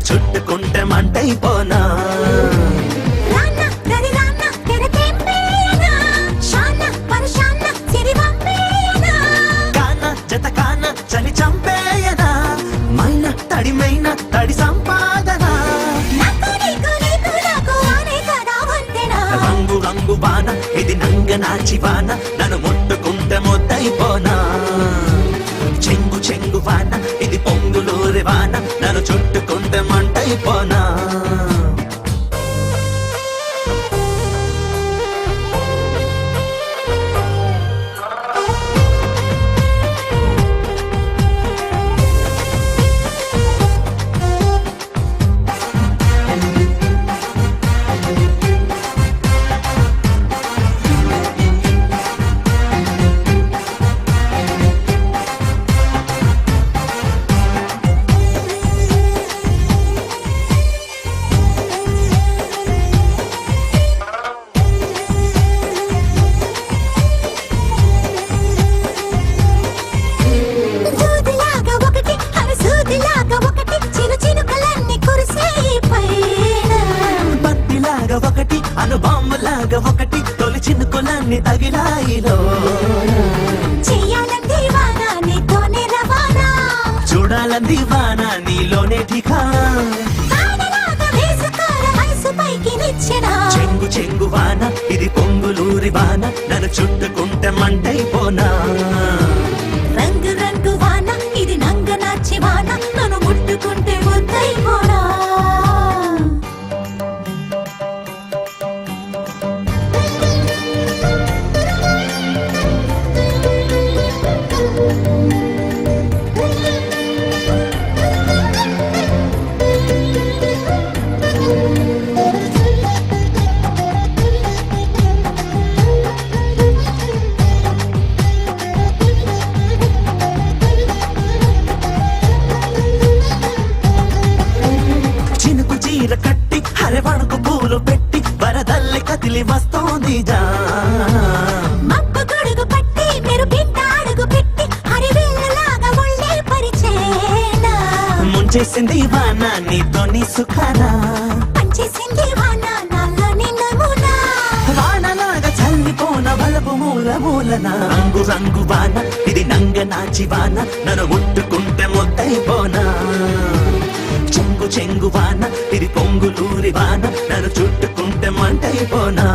చుట్టుకుంటే మంటైపోనా చలి చంపేయనా మైన తడిమైన తడి సంపాదన రంగు రంగు వాన ఇది నంగ నాచి వాన నన్ను ముట్టుకుంటే మొద్దైపోనా చెంగు చెంగు వాన ఇది పొంగులూరి వాన నన్ను చుట్టుకుంటే మంటైపోనా ఒకటి అనుబాంబులాగా ఒకటి తొలి చినుకులన్నీ తగిలాయిలో చెయ్యాలంది వాన నీతోనే రవాణా చూడాలంది వాన నీలోనే ఠికానా చెంగు చెంగు వాన ఇది పొంగులూరి వాన నన్ను చుట్టుకుంటే మంటైపోనా రంగు రంగు వాన ఇది నంగ నాచి వాన నన్ను ముట్టుకుంటే ముద్దైపోనా కట్టి హరివణకు పూలు పెట్టి వరదల్లి కదిలి వస్తోంది మబ్బు గొడుగు పట్టి మీరు బిడ్డ అడుగు పెట్టి హరివేలలాగా ఒళ్ళే పరిచేనా ముంచేసింది వాన నీతో నీ సుఖానా పంచేసింది వాన నాలో నిన్నమునా వానలాగా చల్లిపోన బలపు మూల మూలన రంగు రంగు వాన ఇది నంగ నాచి వాన నన్ను ముట్టుకుంటే మొద్దైపోనా చెంగు చెంగు వాన ఇది పొంగులూరి వాన నన్ను చుట్టుకుంటే మంటైపోనా